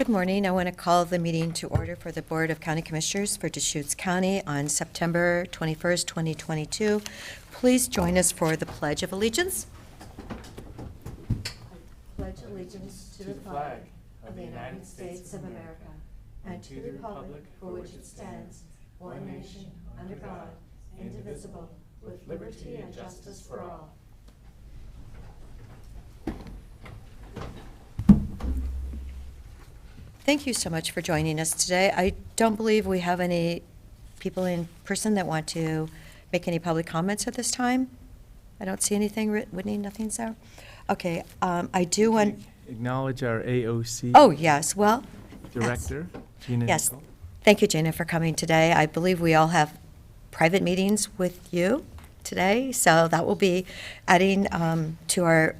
Good morning. I want to call the meeting to order for the Board of County Commissioners for Deschutes County on September 21st, 2022. Please join us for the Pledge of Allegiance. I pledge allegiance to the flag of the United States of America and to the republic for which it stands, one nation, under God, indivisible, with liberty and justice for all. Thank you so much for joining us today. I don't believe we have any people in person that want to make any public comments at this time. I don't see anything. Whitney, nothing's there? Okay, I do want... Acknowledge our AOC Oh, yes, well... Director, Gina Yes, Nicole. thank you, Gina, for coming today. I believe we all have private meetings with you today, so that will be adding to our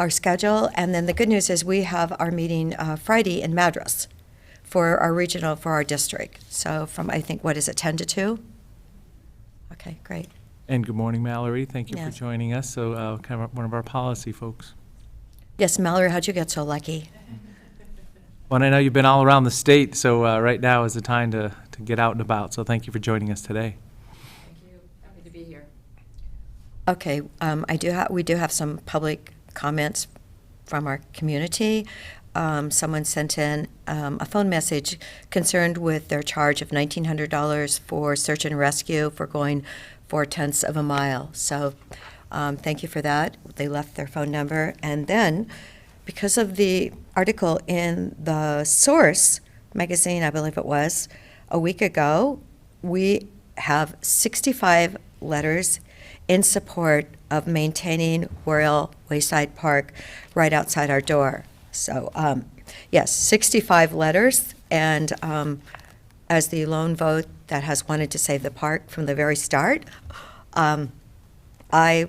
schedule. And then the good news is we have our meeting Friday in Madras for our district. So from, I think, what is it, 10 to 2? Okay, great. And good morning, Mallory. Thank you Yes. for joining us. So kind of one of our policy folks. Yes, Mallory, how'd you get so lucky? Well, I know you've been all around the state, so right now is the time to get out and about. So thank you for joining us today. Thank you. Happy to be here. Okay, we do have some public comments from our community. Someone sent in a phone message concerned with their charge of $1,900 for search and rescue for going 0.4 of a mile. So thank you for that. They left their phone number. And then, because of the article in the Source magazine, I believe it was, a week ago, we have 65 letters in support of maintaining Royal Wayside Park right outside our door. So, yes, 65 letters, and as the lone vote that has wanted to save the park from the very start, I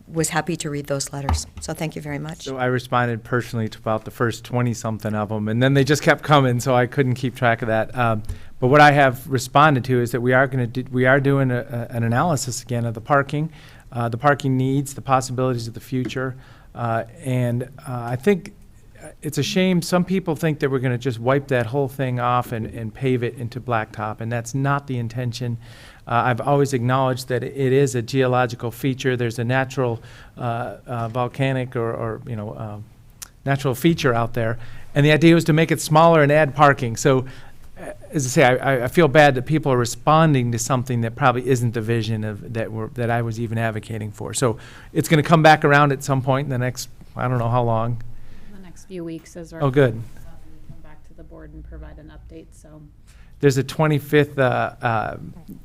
was happy to read those letters. So thank you very much. So I responded personally to about the first 20-something of them, and then they just kept coming, so I couldn't keep track of that. But what I have responded to is that we are doing an analysis again of the parking needs, the possibilities of the future, and I think it's a shame. Some people think that we're going to just wipe that whole thing off and pave it into blacktop, and that's not the intention. I've always acknowledged that it is a geological feature. There's a natural volcanic or natural feature out there, and the idea was to make it smaller and add parking. So, as I say, I feel bad that people are responding to something that probably isn't the vision of that I was even advocating for. So, it's going to come back around at some point in the next, I don't know how long. The next few weeks as our Oh, good. come back to the board and provide an update. So There's a 25th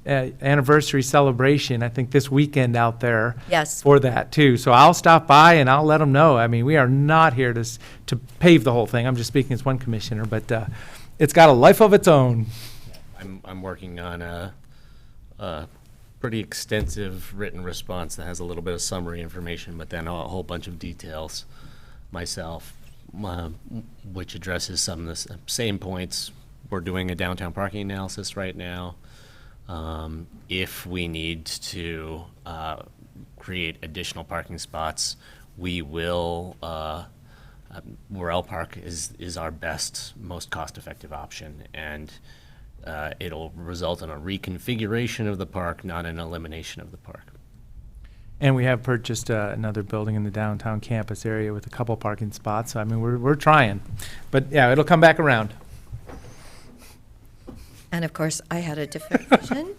anniversary celebration, I think, this weekend out there. Yes. For that, too. So I'll stop by and I'll let them know. I mean, we are not here to pave the whole thing. I'm just speaking as one commissioner, but it's got a life of its own. I'm working on a pretty extensive written response that has a little bit of summary information, but then a whole bunch of details myself, which addresses some of the same points. We're doing a downtown parking analysis right now. If we need to create additional parking spots, we will. Morel Park is our best, most cost-effective option, and it'll result in a reconfiguration of the park, not an elimination of the park. And we have purchased another building in the downtown campus area with a couple parking spots. So, I mean, we're trying. But, yeah, it'll come back around. And of course, I had a different vision.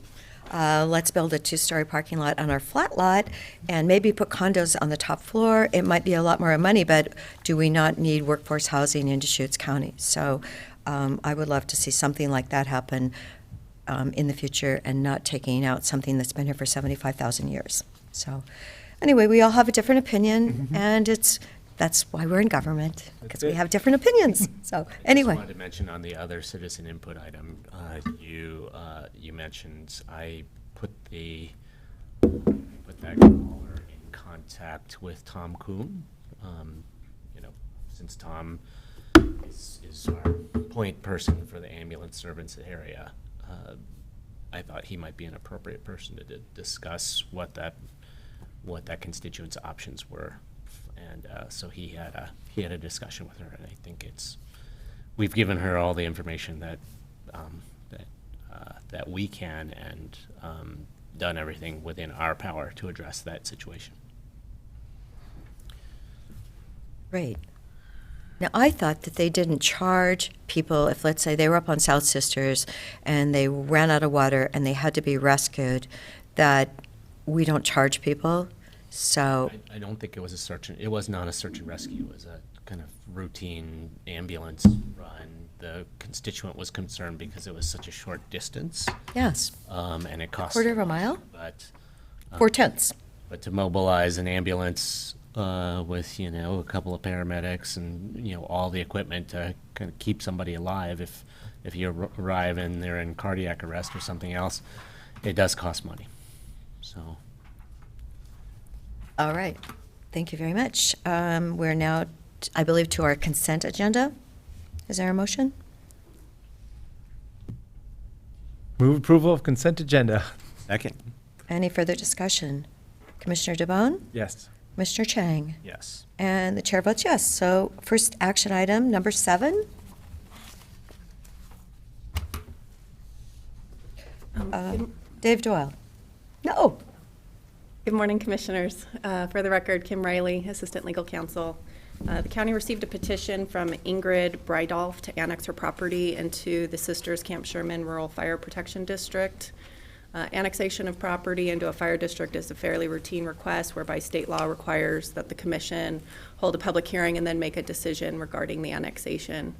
Let's build a 2-story parking lot on our flat lot and maybe put condos on the top floor. It might be a lot more money, but do we not need workforce housing in Deschutes County? So I would love to see something like that happen in the future and not taking out something that's been here for 75,000 years. So anyway, we all have a different opinion, and that's why we're in government, because we have different opinions. So anyway. I just wanted to mention on the other citizen input item, you mentioned I put that caller in contact with Tom Kuhn. Since Tom is our point person for the ambulance service area, I thought he might be an appropriate person to discuss what that constituent's options were. And so he had a discussion with her, and I think it's we've given her all the information that that we can, and done everything within our power to address that situation. Great. Now, I thought that they didn't charge people if, let's say, they were up on South Sisters and they ran out of water and they had to be rescued, that we don't charge people. So, I don't think it was a search. It was not a search and rescue. It was a kind of routine ambulance run. The constituent was concerned because it was such a short distance, yes, and it cost quarter of a mile, But 4/10. But to mobilize an ambulance with, you know, a couple of paramedics and, you know, all the equipment to kind of keep somebody alive if you arrive and they're in cardiac arrest or something else, it does cost money. So, All right. Thank you very much. We're now, I believe, to our consent agenda. Is there a motion? Move approval of consent agenda. second. Any further discussion? Commissioner DeBonne? Yes. Commissioner Chang? Yes. And the chair votes yes. So first action item, number 7. Dave Doyle. No. Good morning, Commissioners. For the record, Kim Riley, Assistant Legal Counsel. The county received a petition from Ingrid Breidolf to annex her property into the Sisters Camp Sherman Rural Fire Protection District. Annexation of property into a fire district is a fairly routine request whereby state law requires that the commission hold a public hearing and then make a decision regarding the annexation.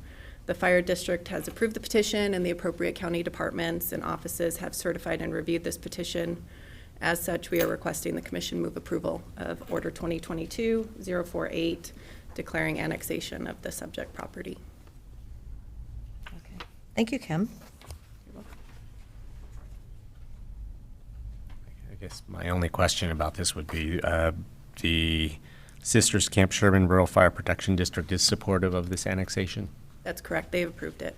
The fire district has approved the petition, and the appropriate county departments and offices have certified and reviewed this petition. As such, we are requesting the commission move approval of Order 2022-048, declaring annexation of the subject property. Okay. Thank you, Kim. I guess my only question about this would be, the Sisters Camp Sherman Rural Fire Protection District is supportive of this annexation? That's correct. They've approved it.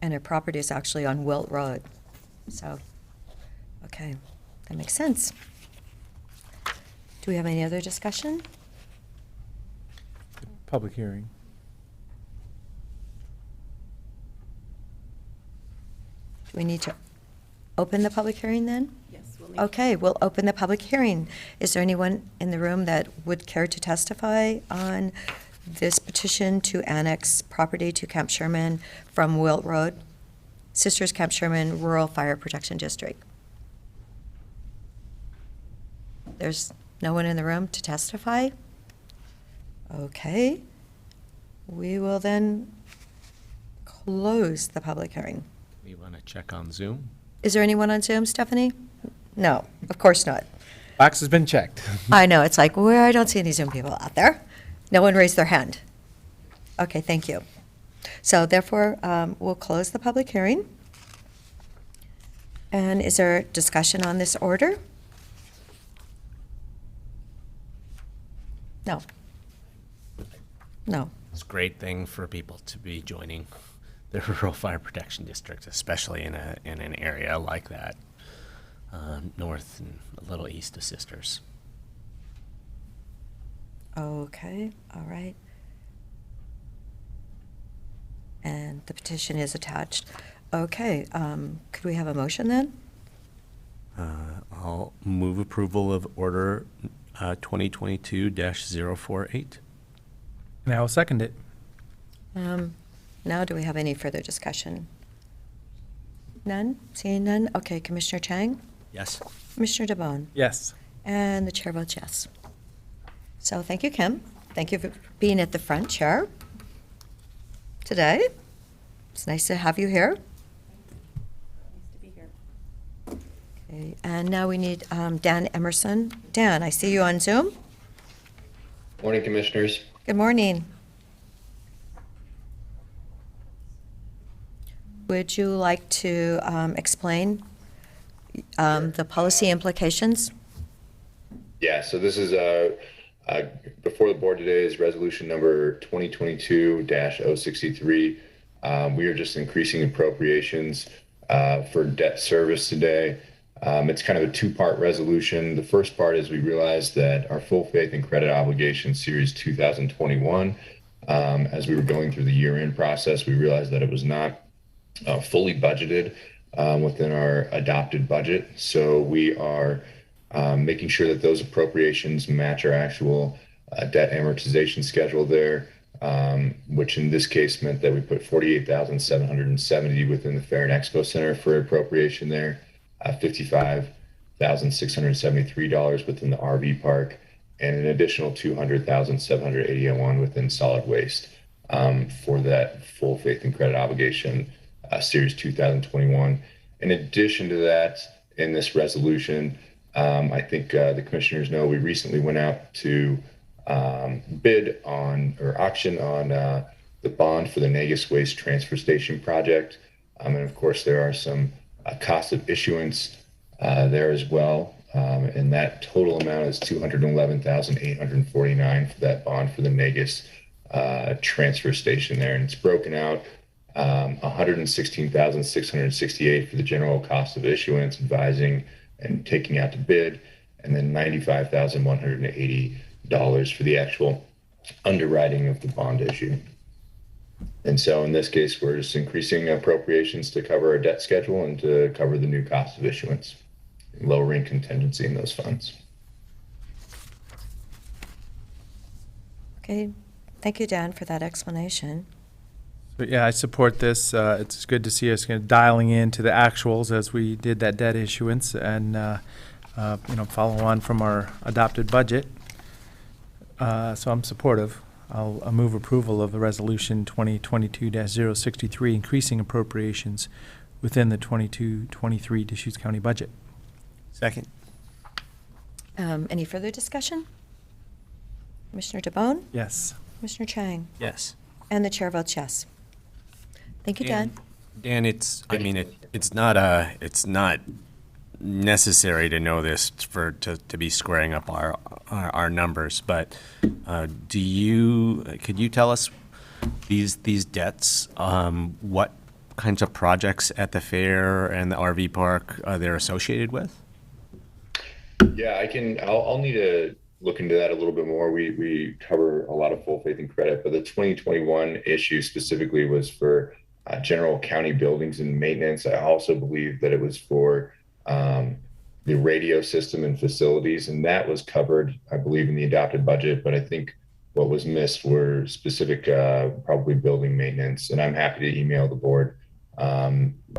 And her property is actually on Wilt Road. So, okay, that makes sense. Do we have any other discussion? Public hearing. Do we need to open the public hearing then? Yes, we'll need. Okay, we'll open the public hearing. Is there anyone in the room that would care to testify on this petition to annex property to Camp Sherman from Wilt Road? Sisters Camp Sherman Rural Fire Protection District. There's no one in the room to testify? Okay. We will then close the public hearing. We want to check on Zoom? Is there anyone on Zoom, Stephanie? No, of course not. Box has been checked. I know, it's like, well, I don't see any Zoom people out there. No one raised their hand. Okay, thank you. So therefore, we'll close the public hearing. And is there discussion on this order? No. No. It's a great thing for people to be joining the Rural Fire Protection District, especially in an area like that, north and a little east of Sisters. Okay, all right. And the petition is attached. Okay, could we have a motion then? I'll move approval of Order 2022-048. And I will second it. Now, do we have any further discussion? None? Seeing none? Okay, Commissioner Chang? Yes. Commissioner DeBonne? Yes. And the chair votes yes. So thank you, Kim. Thank you for being at the front chair today. It's nice to have you here. Nice to be here. Okay, and now we need Dan Emerson. Dan, I see you on Zoom. Morning, Commissioners. Good morning. Would you like to explain the policy implications? Yeah, so this is before the board today is resolution number 2022-063. We are just increasing appropriations for debt service today. It's kind of a two-part resolution. The first part is we realized that our full faith and credit obligation series 2021, as we were going through the year-end process, we realized that it was not fully budgeted within our adopted budget. So we are making sure that those appropriations match our actual debt amortization schedule there, which in this case meant that we put $48,770 within the Fair and Expo Center for appropriation there, $55,673 within the RV park, and an additional $200,781 within solid waste for that full faith and credit obligation series 2021. In addition to that, in this resolution, I think the commissioners know we recently went out to bid on or auction on the bond for the Negus Waste Transfer Station project. And of course, there are some cost of issuance there as well. And that total amount is $211,849 for that bond for the Negus transfer station there. And it's broken out $116,668 for the general cost of issuance, advising and taking out to bid, and then $95,180 for the actual underwriting of the bond issue. And so in this case, we're just increasing appropriations to cover our debt schedule and to cover the new cost of issuance, lowering contingency in those funds. Okay, thank you, Dan, for that explanation. But yeah, I support this. It's good to see us kind of dialing into the actuals as we did that debt issuance and, follow on from our adopted budget. So I'm supportive. I'll move approval of the resolution 2022-063, increasing appropriations within the 22-23 Deschutes County budget. Second. Any further discussion? Commissioner DeBonne? Yes. Commissioner Chang? Yes. And the chair votes yes. Thank you, Dan. Dan, it's not necessary to know this to be squaring up our numbers, but could you tell us these debts, what kinds of projects at the fair and the RV park they're associated with? Yeah, I'll need to look into that a little bit more. We cover a lot of full faith and credit, but the 2021 issue specifically was for general county buildings and maintenance. I also believe that it was for the radio system and facilities, and that was covered, I believe, in the adopted budget. But I think what was missed were specific, probably building maintenance. And I'm happy to email the board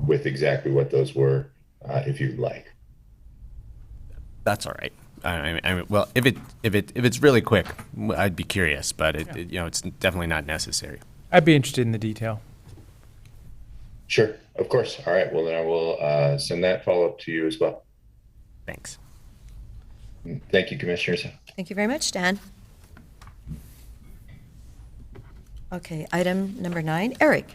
with exactly what those were, if you'd like. That's all right. I mean, well, if it's really quick, I'd be curious, but it's definitely not necessary. I'd be interested in the detail. Sure, of course. All right. Well, then I will send that follow-up to you as well. Thanks. Thank you, commissioners. Thank you very much, Dan. Okay, item number 9, Eric.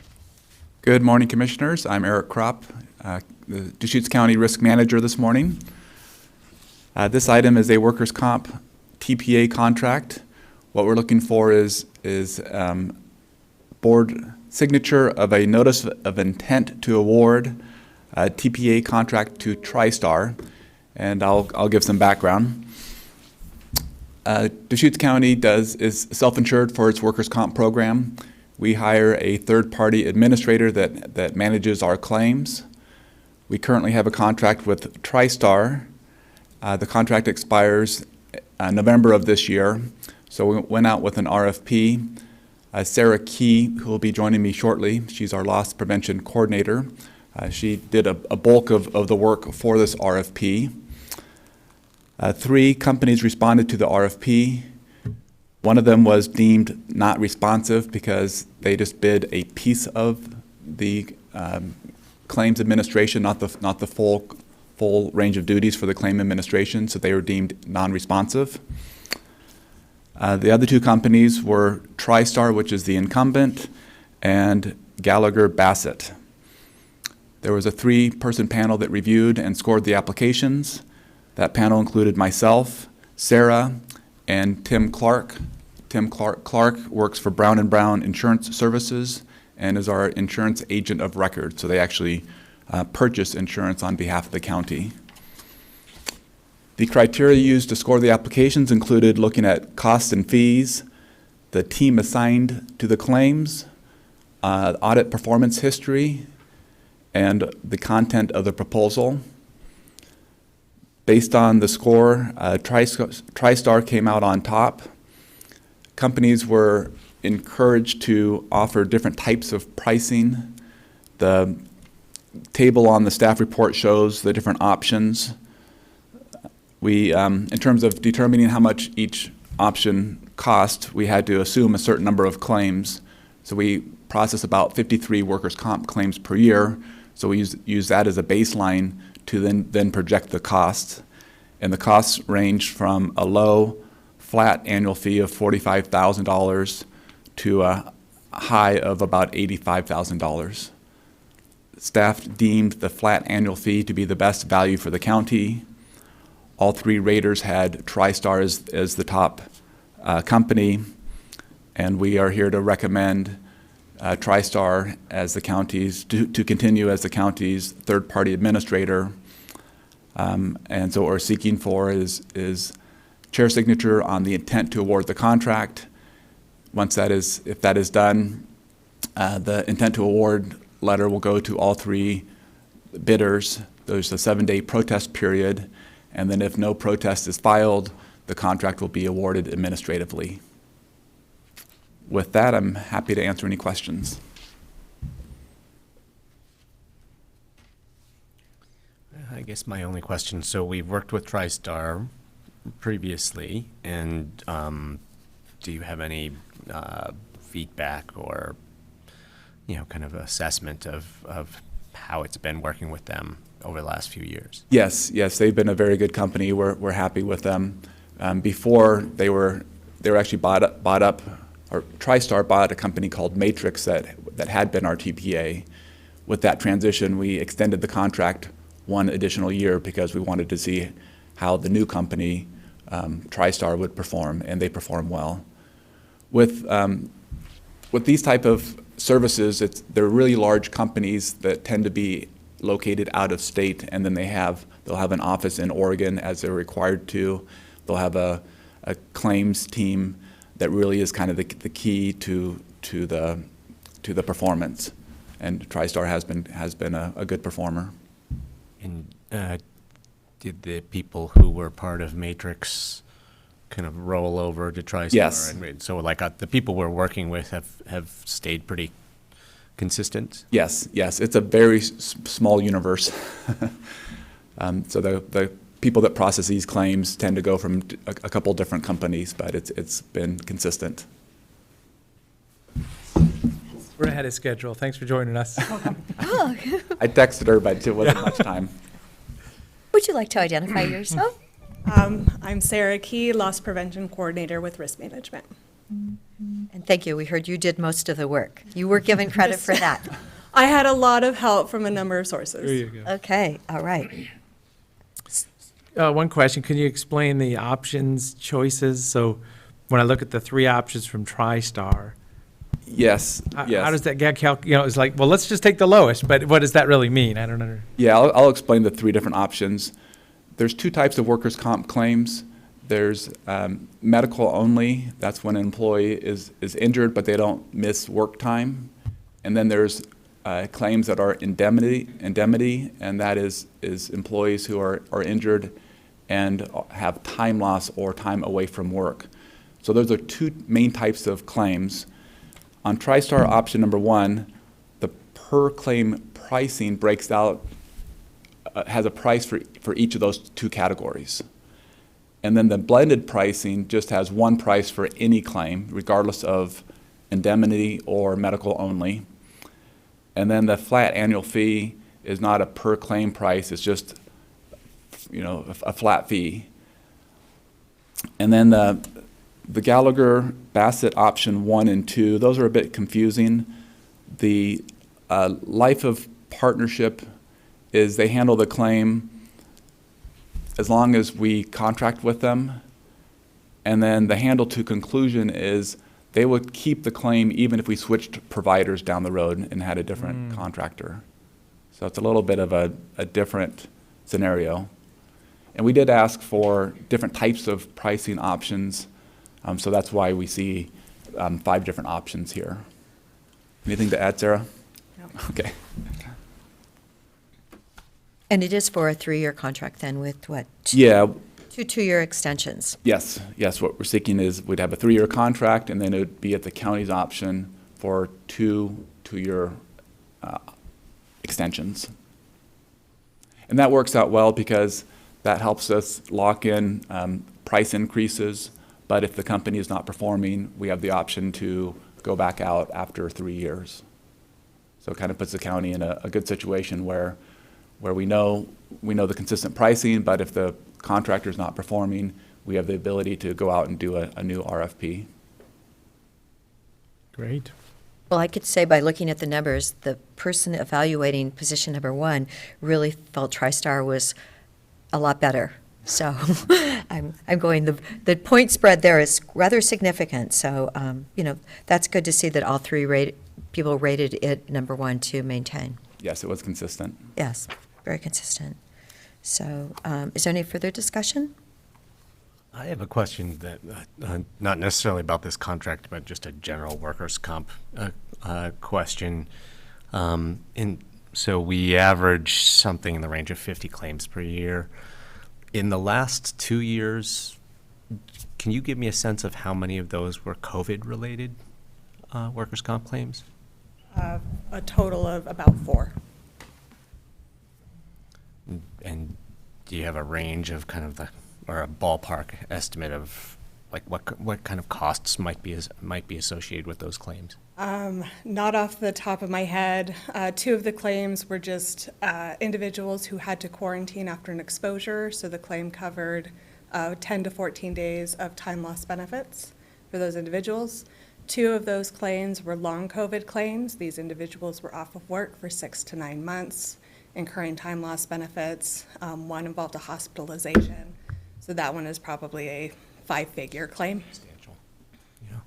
Good morning, Commissioners. I'm Eric Kropp, the Deschutes County Risk Manager this morning. This item is a workers' comp TPA contract. What we're looking for is board signature of a notice of intent to award a TPA contract to TriStar, and I'll give some background. Deschutes County is self-insured for its workers' comp program. We hire a third-party administrator that manages our claims. We currently have a contract with TriStar. The contract expires November of this year, so we went out with an RFP. Sarah Key, who will be joining me shortly, she's our loss prevention coordinator. She did a bulk of the work for this RFP. 3 companies responded to the RFP. One of them was deemed not responsive because they just bid a piece of the claims administration, not the full range of duties for the claim administration, so they were deemed non-responsive. The other 2 companies were TriStar, which is the incumbent, and Gallagher Bassett. There was a 3-person panel that reviewed and scored the applications. That panel included myself, Sarah, and Tim Clark. Tim Clark works for Brown & Brown Insurance Services and is our insurance agent of record. So they actually purchase insurance on behalf of the county. The criteria used to score the applications included looking at costs and fees, the team assigned to the claims, audit performance history, and the content of the proposal. Based on the score, TriStar came out on top. Companies were encouraged to offer different types of pricing. The table on the staff report shows the different options. We, in terms of determining how much each option cost, we had to assume a certain number of claims. So we process about 53 workers' comp claims per year. So we use that as a baseline to then project the costs. And the costs range from a low flat annual fee of $45,000 to a high of about $85,000. Staff deemed the flat annual fee to be the best value for the county. All three raters had TriStar as the top company, and we are here to recommend TriStar as the county's, to continue as the county's third-party administrator. And so what we're seeking for is chair signature on the intent to award the contract. Once that is, if that is done, the intent to award letter will go to all three bidders. There's a 7-day protest period, and then if no protest is filed, the contract will be awarded administratively. With that, I'm happy to answer any questions. I guess my only question, so we've worked with TriStar previously, and do you have any feedback or, kind of assessment of how it's been working with them over the last few years? Yes, they've been a very good company. We're happy with them. Before they were actually bought up, or TriStar bought a company called Matrix that had been our TPA. With that transition, we extended the contract 1 additional year because we wanted to see how the new company, TriStar, would perform, and they perform well. With these type of services, they're really large companies that tend to be located out of state, and then they'll have an office in Oregon as they're required to. They'll have a claims team that really is kind of the key to the performance, and TriStar has been a good performer. And did the people who were part of Matrix kind of roll over to TriStar? Yes. And so the people we're working with have stayed pretty consistent? Yes, it's a very small universe. So the people that process these claims tend to go from a couple different companies, but it's been consistent. We're ahead of schedule. Thanks for joining us. I texted her, but it wasn't much time. Would you like to identify yourself? I'm Sarah Key, Loss Prevention Coordinator with Risk Management. And thank you. We heard you did most of the work. You were given credit for that. I had a lot of help from a number of There sources. you go. Okay, all right. One question, can you explain the options choices? So when I look at the 3 options from TriStar, Yes. how does that get it's like, well, let's just take the lowest, but what does that really mean? I don't know. Yeah, I'll explain the 3 different options. There's 2 types of workers' comp claims. There's medical only. That's when an employee is injured, but they don't miss work time. And then there's claims that are indemnity, and that is employees who are injured and have time loss or time away from work. So those are 2 main types of claims. On TriStar option number 1, the per claim pricing breaks out, has a price for each of those 2 categories. And then the blended pricing just has one price for any claim, regardless of indemnity or medical only. And then the flat annual fee is not a per claim price, it's just a flat fee. And then the Gallagher Bassett option 1 and 2, those are a bit confusing. The life of partnership is they handle the claim as long as we contract with them. And then the handle to conclusion is they would keep the claim even if we switched providers down the road and had a different contractor. So it's a little bit of a different scenario. And we did ask for different types of pricing options, so that's why we see 5 different options here. Anything to add, Sarah? No. Okay. And it is for a 3-year contract then with what? Yeah, Two 2-year extensions. yes, what we're seeking is we'd have a 3-year contract, and then it would be at the county's option for 2 2-year extensions. And that works out well because that helps us lock in price increases, but if the company is not performing, we have the option to go back out after 3 years. So it kind of puts the county in a good situation where we know the consistent pricing, but if the contractor's not performing, we have the ability to go out and do a new RFP. Great. Well, I could say by looking at the numbers, the person evaluating position number 1 really felt TriStar was a lot better. So I'm going, the point spread there is rather significant. So, that's good to see that all 3 people rated it number 1 to maintain. Yes, it was consistent. Yes, very consistent. So is there any further discussion? I have a question that, not necessarily about this contract, but just a general workers' comp question. So we average something in the range of 50 claims per year. In the last 2 years, can you give me a sense of how many of those were COVID-related workers' comp claims? A total of about 4. And do you have a range of kind of or a ballpark estimate of like what kind of costs might be associated with those claims? Not off the top of my head. 2 of the claims were just individuals who had to quarantine after an exposure, so the claim covered 10 to 14 days of time loss benefits for those individuals. 2 of those claims were long COVID claims. These individuals were off of work for 6 to 9 months, incurring time loss benefits. 1 involved a hospitalization, so that one is probably a 5-figure claim. Substantial. Yeah.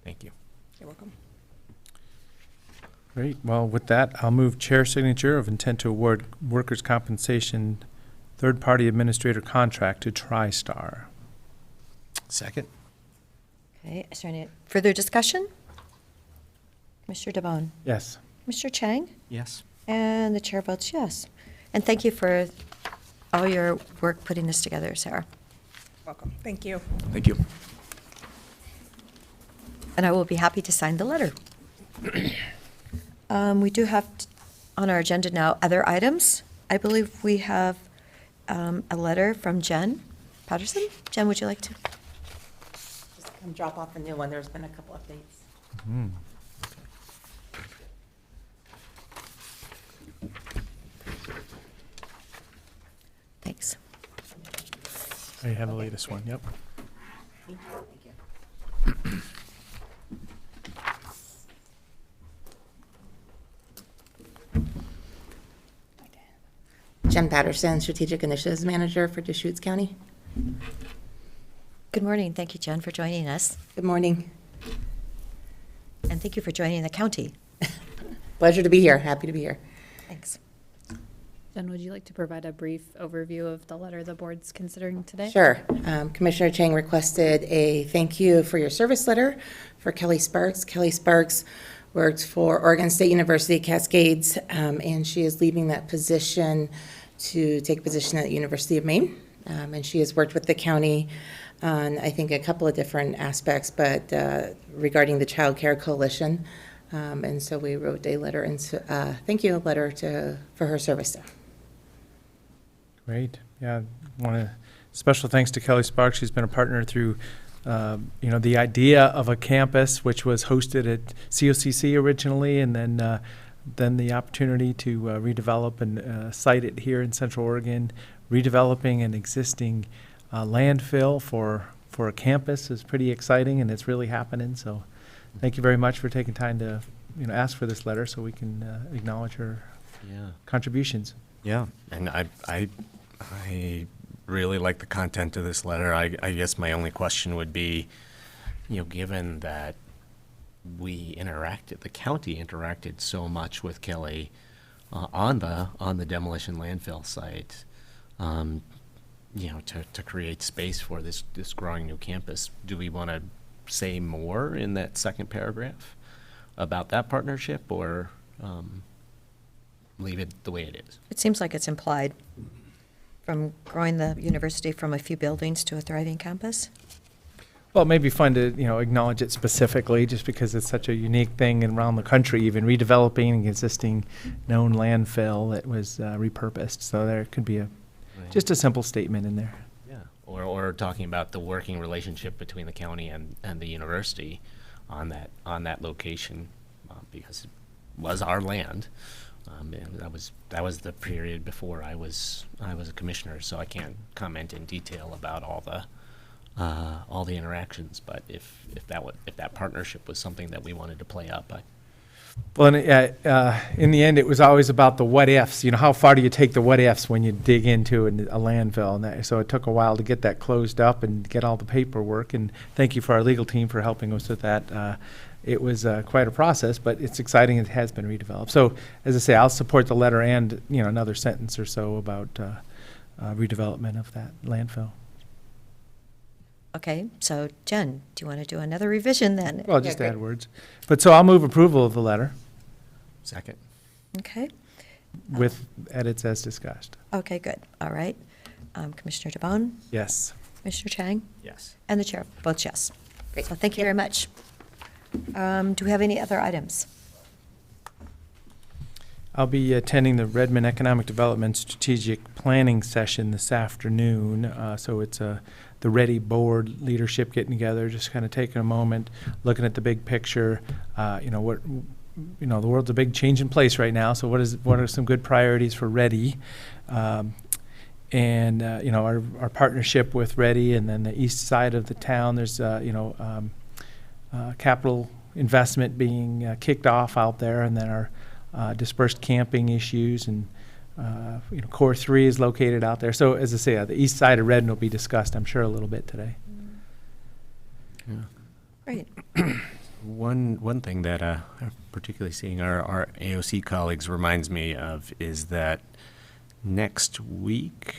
Thank you. You're welcome. Great. Well, with that, I'll move chair signature of intent to award workers' compensation third-party administrator contract to TriStar. Second. Okay, is there any further discussion? Mr. DeBonne? Yes. Mr. Chang? Yes. And the chair votes yes. And thank you for all your work putting this together, Sarah. Welcome. Thank you. Thank you. And I will be happy to sign the letter. We do have on our agenda now other items. I believe we have a letter from Jen Patterson. Jen, would you like to? Just come drop off a new one. There's been a couple updates. Thanks. I have the latest one, yep. Thank you. Jen Patterson, Strategic Initiatives Manager for Deschutes County. Good morning. Thank you, Jen, for joining us. Good morning. And thank you for joining the county. Pleasure to be here. Happy to be here. Thanks. Jen, would you like to provide a brief overview of the letter the board's considering today? Sure. Commissioner Chang requested a thank you for your service letter for Kelly Sparks. Kelly Sparks worked for Oregon State University Cascades, and she is leaving that position to take a position at the University of Maine. And she has worked with the county on, I think, a couple of different aspects, but regarding the Child Care Coalition. And so we wrote a letter, thank you letter for her service. Great. Yeah, special thanks to Kelly Sparks. She's been a partner through, the idea of a campus, which was hosted at COCC originally, and then the opportunity to redevelop and site it here in Central Oregon. Redeveloping an existing landfill for a campus is pretty exciting, and it's really happening. So, thank you very much for taking time to ask for this letter so we can acknowledge her contributions. Yeah, and I really like the content of this letter. I guess my only question would be, given that the county interacted so much with Kelly on the demolition landfill site, to create space for this growing new campus. Do we want to say more in that second paragraph about that partnership, or leave it the way it is? It seems like it's implied from growing the university from a few buildings to a thriving campus. Well, it may be fun to, acknowledge it specifically, just because it's such a unique thing around the country, even redeveloping an existing known landfill that was repurposed. So there could be just a simple statement in there. Yeah, or talking about the working relationship between the county and the university on that location, because it was our land. And that was the period before I was a commissioner, so I can't comment in detail about all the interactions. But if that partnership was something that we wanted to play up, Well, in the end, it was always about the what ifs. How far do you take the what ifs when you dig into a landfill? And so it took a while to get that closed up and get all the paperwork. And thank you for our legal team for helping us with that. It was quite a process, but it's exciting. It has been redeveloped. So, as I say, I'll support the letter and another sentence or so about redevelopment of that landfill. Okay, so Jen, do you want to do another revision then? Well, just great. add words. But so I'll move approval of the letter second. Okay, with edits as discussed. okay, good. All right. Commissioner DeBonne, Yes. Commissioner Chang, Yes. and the chair votes yes. Great. So thank you very much. Do we have any other items? I'll be attending the Redmond Economic Development Strategic Planning Session this afternoon. So it's the Ready Board leadership getting together, just kind of taking a moment, looking at the big picture. The world's a big changing place right now. So what are some good priorities for Ready? Our partnership with Ready, and then the east side of the town, there's capital investment being kicked off out there, and then our dispersed camping issues, and Core 3 is located out there. So as I say, the east side of Redmond will be discussed, I'm sure, a little bit today. Great. One thing that I'm particularly seeing our AOC colleagues reminds me of is that next week,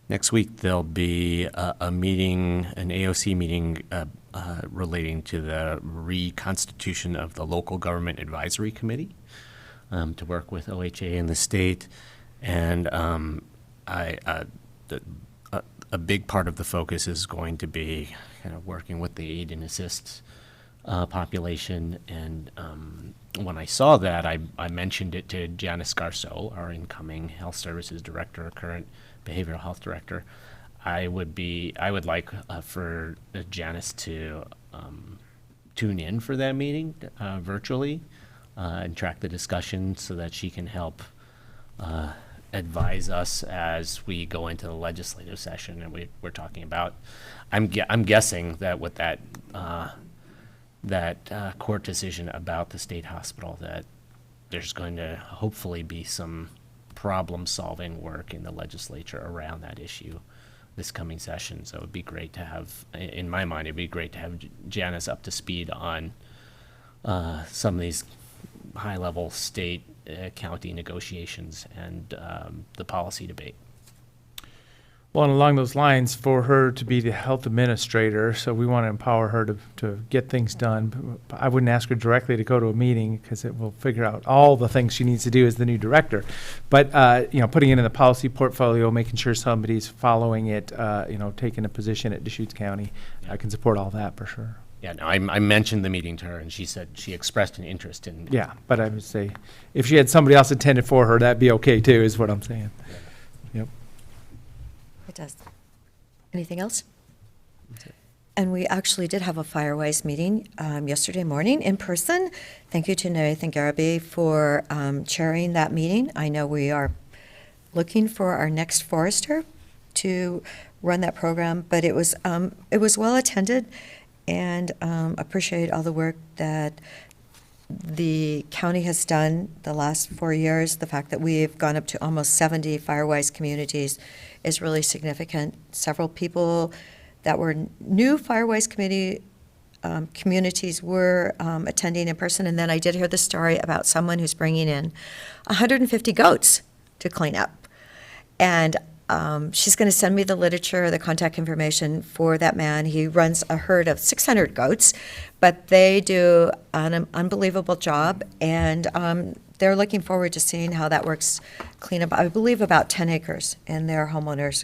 there'll be a meeting, an AOC meeting relating to the reconstitution of the Local Government Advisory Committee to work with OHA and the state. And a big part of the focus is going to be kind of working with the aid and assist population. And when I saw that, I mentioned it to Janice Garceau, our incoming health services director, current behavioral health director. I would like for Janice to tune in for that meeting virtually and track the discussion so that she can help advise us as we go into the legislative session. And we're talking about, I'm guessing that with that court decision about the state hospital, that there's going to hopefully be some problem-solving work in the legislature around that issue this coming session. So it'd be great to have, in my mind, it'd be great to have Janice up to speed on some of these high-level state county negotiations and the policy debate. Well, and along those lines, for her to be the health administrator, so we want to empower her to get things done. I wouldn't ask her directly to go to a meeting because it will figure out all the things she needs to do as the new director. But, putting it in the policy portfolio, making sure somebody's following it, taking a position at Deschutes County, I can support all that for sure. Yeah, no, I mentioned the meeting to her, and she said she expressed an interest in. Yeah, but I would say if she had somebody else attended for her, that'd be okay too, is what I'm saying. Yep. It does. Anything else? And we actually did have a Firewise meeting yesterday morning in person. Thank you to Nathan Garaby for chairing that meeting. I know we are looking for our next forester to run that program, but it was well attended, and appreciate all the work that the county has done the last 4 years. The fact that we've gone up to almost 70 Firewise communities is really significant. Several people that were new Firewise community communities were attending in person. And then I did hear the story about someone who's bringing in 150 goats to clean up. And she's going to send me the literature, the contact information for that man. He runs a herd of 600 goats, but they do an unbelievable job, and they're looking forward to seeing how that works clean up, I believe, about 10 acres in their homeowners'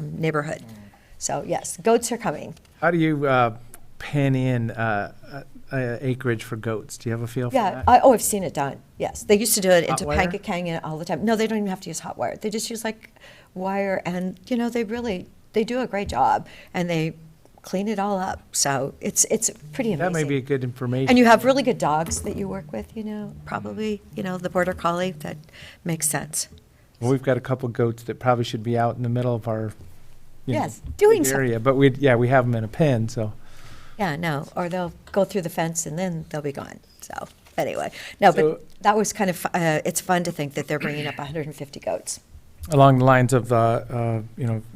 neighborhood. So, yes, goats are coming. How do you pen in acreage for goats? Do you have a feel for Yeah, that? I've seen it done, yes. They used to do it in Hot wire? Topanga Canyon all the time. No, they don't even have to use hot wire. They just use like wire, and, they do a great job, and they clean it all up. So it's pretty amazing. That may be a good information. And you have really good dogs that you work with, probably, the Border Collie, that makes sense. Well, we've got a couple goats that probably should be out in the middle of our Yes, doing big area, but we have them in a pen, so. Yeah, no, or they'll go through the fence and then they'll be gone. So, anyway, no, So- but that was kind of, it's fun to think that they're bringing up 150 goats. Along the lines of,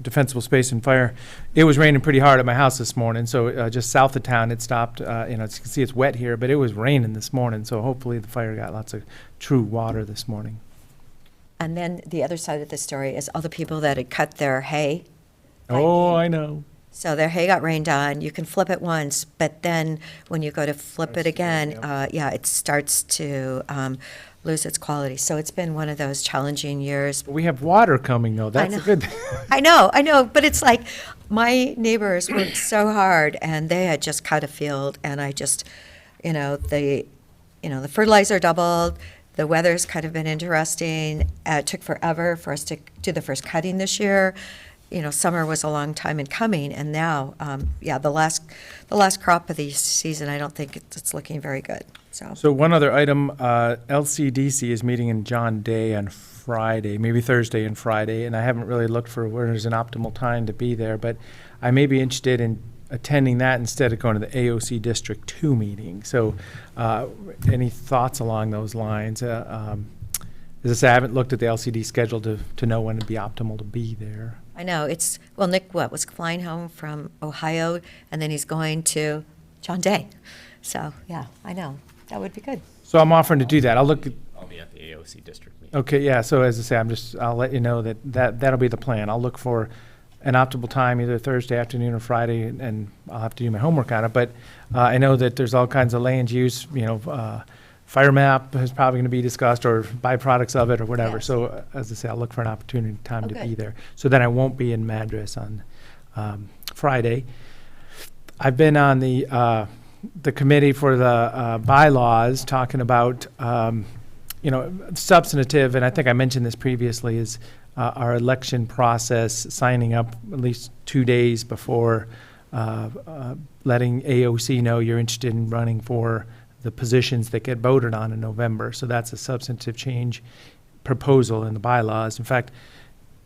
defensible space and fire, it was raining pretty hard at my house this morning, so just south of town, it stopped. As you can see, it's wet here, but it was raining this morning, so hopefully the fire got lots of true water this morning. And then the other side of the story is all the people that had cut their hay. Oh, I know. So their hay got rained on. You can flip it once, but then when you go to flip it again, it starts to lose its quality. So it's been one of those challenging years. But we have water coming, though. That's a know. good thing. I know, but it's like my neighbors worked so hard, and they had just cut a field, and I just, the fertilizer doubled. The weather's kind of been interesting. It took forever for us to do the first cutting this year. Summer was a long time in coming, and now, the last crop of the season, I don't think it's looking very good. So one other item, LCDC is meeting in John Day on Friday, maybe Thursday and Friday, and I haven't really looked for where there's an optimal time to be there, but I may be interested in attending that instead of going to the AOC District 2 meeting. So any thoughts along those lines? As I say, I haven't looked at the LCD schedule to know when it'd be optimal to be there. I know, Nick was flying home from Ohio, and then he's going to John Day. So, yeah, I know, that would be good. So I'm offering to do that. I'll look at, I'll be at the AOC district meeting. okay, yeah, so as I say, I'll let you know that'll be the plan. I'll look for an optimal time, either Thursday afternoon or Friday, and I'll have to do my homework on it. But I know that there's all kinds of land use, fire map is probably going to be discussed, or byproducts of it, or whatever. Yes. So as I say, I'll look for an opportunity time to be good. there. So then I won't be in Madras on Friday. I've been on the committee for the bylaws, talking about, substantive, and I think I mentioned this previously, is our election process, signing up at least 2 days before, letting AOC know you're interested in running for the positions that get voted on in November. So that's a substantive change proposal in the bylaws. In fact,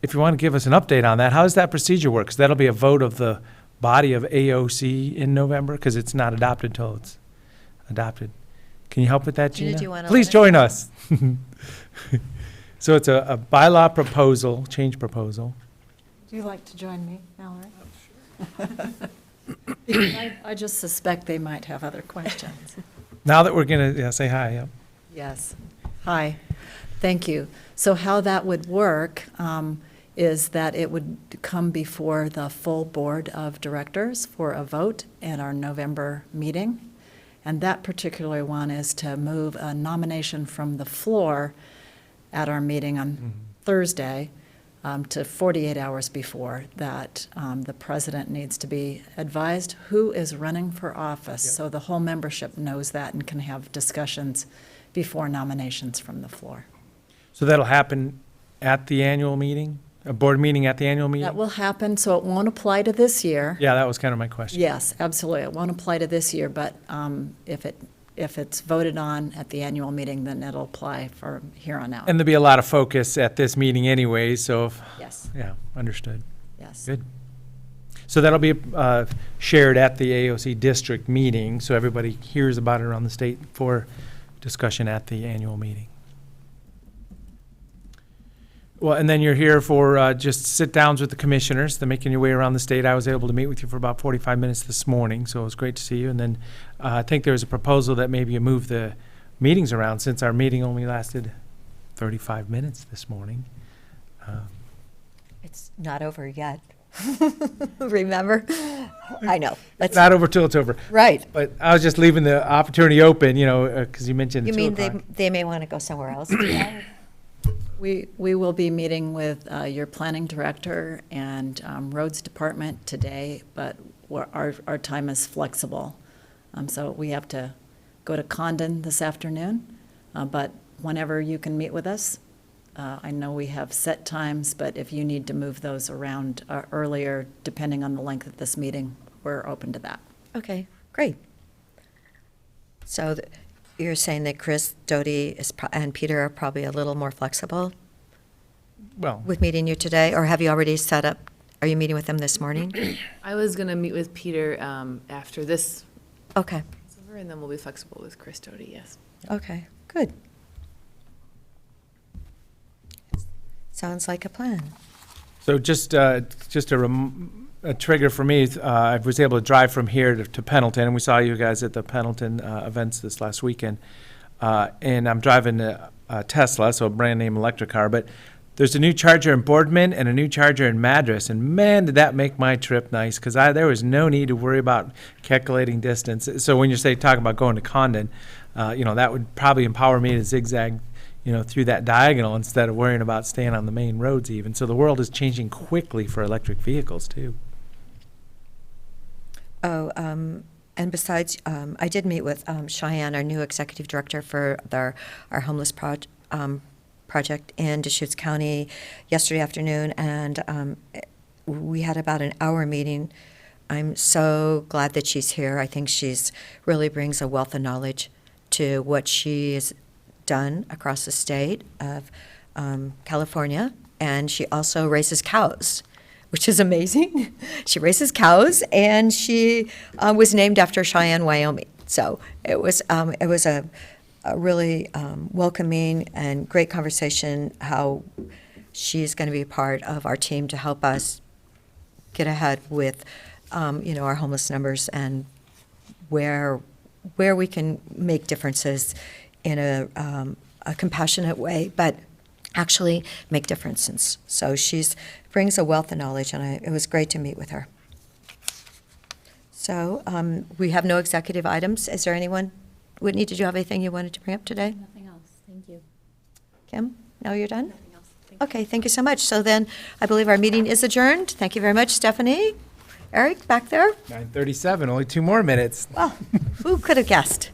if you want to give us an update on that, how does that procedure work? 'Cause that'll be a vote of the body of AOC in November, because it's not adopted until it's adopted. Can you help with that, Gina, Gina? do you wanna Please let us join know? us. So it's a bylaw proposal, change proposal. Do you like to join me, Mallory? Because I just suspect they might have other questions. Now that we're going to say hi, yep. Yes. Hi. Thank you. So how that would work is that it would come before the full board of directors for a vote at our November meeting. And that particular one is to move a nomination from the floor at our meeting on Thursday to 48 hours before that. The president needs to be advised who is running for office, so the whole membership knows that and can have discussions before nominations from the floor. So that'll happen at the annual meeting, a board meeting at the annual meeting? That will happen, so it won't apply to this year. Yeah, that was kind of my question. Yes, absolutely. It won't apply to this year, but if it's voted on at the annual meeting, then it'll apply for here on out. And there'll be a lot of focus at this meeting anyway, so, Yes, yeah, understood. yes. Good. So that'll be shared at the AOC district meeting, so everybody hears about it around the state for discussion at the annual meeting. Well, and then you're here for just sit-downs with the commissioners, then making your way around the state. I was able to meet with you for about 45 minutes this morning, so it was great to see you. And then I think there was a proposal that maybe you move the meetings around, since our meeting only lasted 35 minutes this morning. It's not over yet. Remember? I know. It's not over till it's over. Right. But I was just leaving the opportunity open, because you mentioned You the mean 2 o'clock. they may want to go somewhere else? We will be meeting with your planning director and roads department today, but our time is flexible. So we have to go to Condon this afternoon, but whenever you can meet with us, I know we have set times, but if you need to move those around earlier, depending on the length of this meeting, we're open to that. Okay, great. So you're saying that Chris, Doty, and Peter are probably a little more flexible Well, with meeting you today, or have you already set up, are you meeting with them this morning? I was going to meet with Peter after this Okay, is over, and then we'll be flexible with Chris Doty, yes. okay, good. Sounds like a plan. so just a trigger for me, I was able to drive from here to Pendleton, and we saw you guys at the Pendleton events this last weekend. And I'm driving a Tesla, so a brand name electric car, but there's a new charger in Boardman and a new charger in Madras, and man, did that make my trip nice, because there was no need to worry about calculating distance. So when you say talking about going to Condon, that would probably empower me to zigzag, through that diagonal instead of worrying about staying on the main roads even. So the world is changing quickly for electric vehicles too. Oh, and besides, I did meet with Cheyenne, our new executive director for our homeless project in Deschutes County yesterday afternoon, and we had about an hour meeting. I'm so glad that she's here. I think she's really brings a wealth of knowledge to what she has done across the state of California, and she also raises cows, which is amazing. She raises cows, and she was named after Cheyenne, Wyoming. So it was a really welcoming and great conversation, how she's going to be part of our team to help us get ahead with our homeless numbers and where we can make differences in a compassionate way, but actually make differences. So she's brings a wealth of knowledge, and it was great to meet with her. So we have no executive items. Is there anyone? Whitney, did you have anything you wanted to bring up today? Nothing else, thank you. Kim, no, you're done? Nothing else. Thank you. Okay, thank you so much. So then, I believe our meeting is adjourned. Thank you very much, Stephanie. Eric, back there? 9:37, only 2 more minutes. Well, who could have guessed?